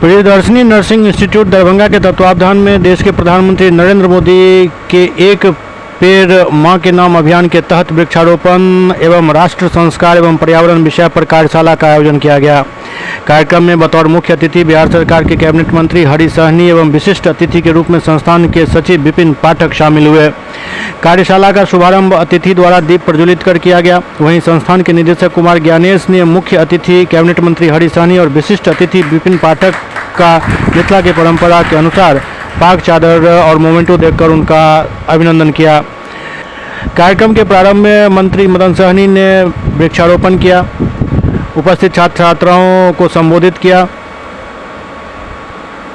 Priyadarshini nursing institute Darbhanga के तत्वावधान में देश के प्रधानमंत्री नरेंद्र मोदी के एक पेड़ मां के नाम अभियान के तहत वृक्षारोपण एवं राष्ट्र संस्कार एवं पर्यावरण विषय पर कार्यशाला का आयोजन किया गया। कार्यक्रम में बतौर मुख्य अतिथि बिहार सरकार के कैबिनेट मंत्री हरीश सहनी एवं विशिष्ट अतिथि के रूप में संस्थान के सचिव विपिन पाठक शामिल हुए। कार्यशाला का शुभारंभ अतिथि द्वारा दीप प्रज्वलित कर किया गया। वहीं संस्थान के निदेशक कुमार ज्ञानेश ने मुख्य अतिथि कैबिनेट मंत्री हरीश सहनी और विशिष्ट अतिथि विपिन पाठक का मिथिला की परंपरा के अनुसार पाक चादर और मोमेंटो देकर उनका अभिनंदन किया। कार्यक्रम के प्रारंभ में मंत्री मदन सहनी ने वृक्षारोपण किया, उपस्थित छात्र छात्राओं को संबोधित किया।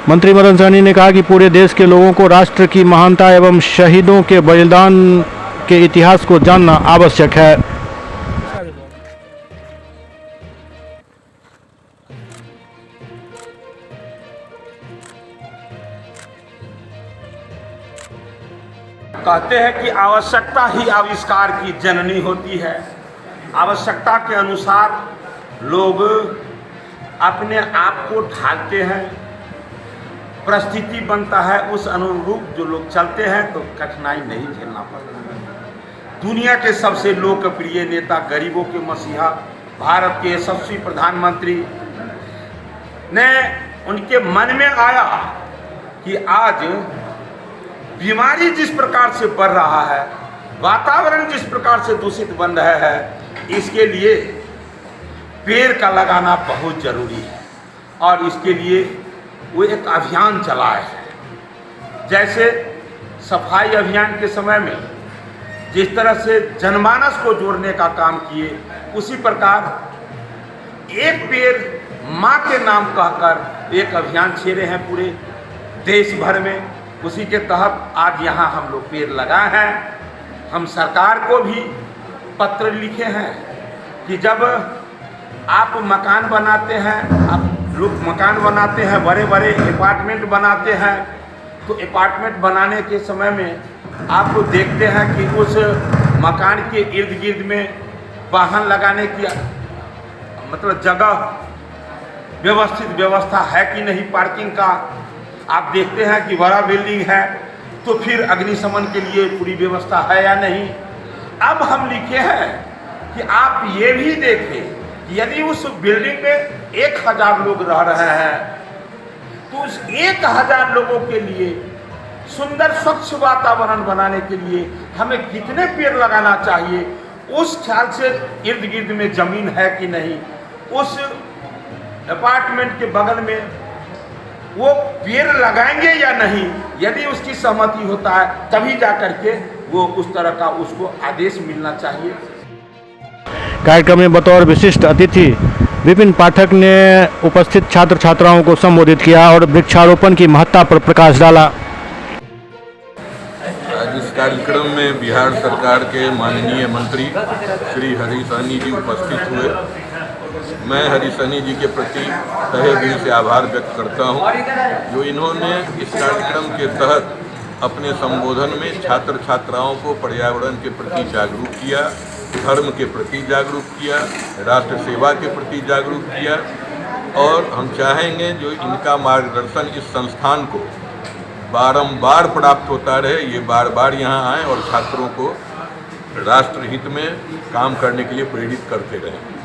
मंत्री मदन सहनी ने कहा कि पूरे देश के लोगों को राष्ट्र की महानता एवं शहीदों के बलिदान के इतिहास को जानना आवश्यक है। कहते हैं कि आवश्यकता ही आविष्कार की जननी होती है। आवश्यकता के अनुसार लोग अपने आप को ढालते हैं, परिस्थिति बनता है, उस अनुरूप जो लोग चलते हैं तो कठिनाई नहीं झेलना पड़ता। दुनिया के सबसे लोकप्रिय नेता, गरीबों के मसीहा, भारत के यशस्वी प्रधानमंत्री ने उनके मन में आया कि आज बीमारी जिस प्रकार से बढ़ रहा है, वातावरण जिस प्रकार से दूषित बन रहा है, इसके लिए पेड़ का लगाना बहुत जरूरी है। और इसके लिए वो एक अभियान चलाए हैं। जैसे सफाई अभियान के समय में जिस तरह से जनमानस को जोड़ने का काम किए, उसी प्रकार एक पेड़ माँ के नाम कहकर एक अभियान छेड़े हैं पूरे देश भर में। उसी के तहत आज यहाँ हम लोग पेड़ लगाए हैं। हम सरकार को भी पत्र लिखे हैं कि जब आप मकान बनाते हैं, आप लोग मकान बनाते हैं, बड़े बड़े अपार्टमेंट बनाते हैं, तो अपार्टमेंट बनाने के समय में आप देखते हैं कि उस मकान के इर्द गिर्द में वाहन लगाने की मतलब जगह व्यवस्थित व्यवस्था है कि नहीं, पार्किंग का। आप देखते हैं कि बड़ा बिल्डिंग है तो फिर अग्निशमन के लिए पूरी व्यवस्था है या नहीं। अब हम लिखे हैं कि आप ये भी देखें कि यदि उस बिल्डिंग में 1000 लोग रह रहे हैं तो उस 1000 लोगों के लिए सुंदर स्वच्छ वातावरण बनाने के लिए हमें कितने पेड़ लगाना चाहिए, उस ख्याल से इर्द गिर्द में जमीन है कि नहीं, उस अपार्टमेंट के बगल में वो पेड़ लगाएंगे या नहीं, यदि उसकी सहमति होता है तभी जा करके वो उस तरह का उसको आदेश मिलना चाहिए। कार्यक्रम में बतौर विशिष्ट अतिथि विपिन पाठक ने उपस्थित छात्र छात्राओं को संबोधित किया और वृक्षारोपण की महत्ता पर प्रकाश डाला। आज इस कार्यक्रम में बिहार सरकार के माननीय मंत्री श्री हरीश सहनी जी उपस्थित हुए। मैं हरीश सहनी जी के प्रति तहे दिल से आभार व्यक्त करता हूं, जो इन्होंने इस कार्यक्रम के तहत अपने संबोधन में छात्र छात्राओं को पर्यावरण के प्रति जागरूक किया, धर्म के प्रति जागरूक किया, राष्ट्र सेवा के प्रति जागरूक किया। और हम चाहेंगे जो इनका मार्गदर्शन इस संस्थान को बारंबार प्राप्त होता रहे, ये बार बार यहाँ आएँ और छात्रों को राष्ट्र हित में काम करने के लिए प्रेरित करते रहें।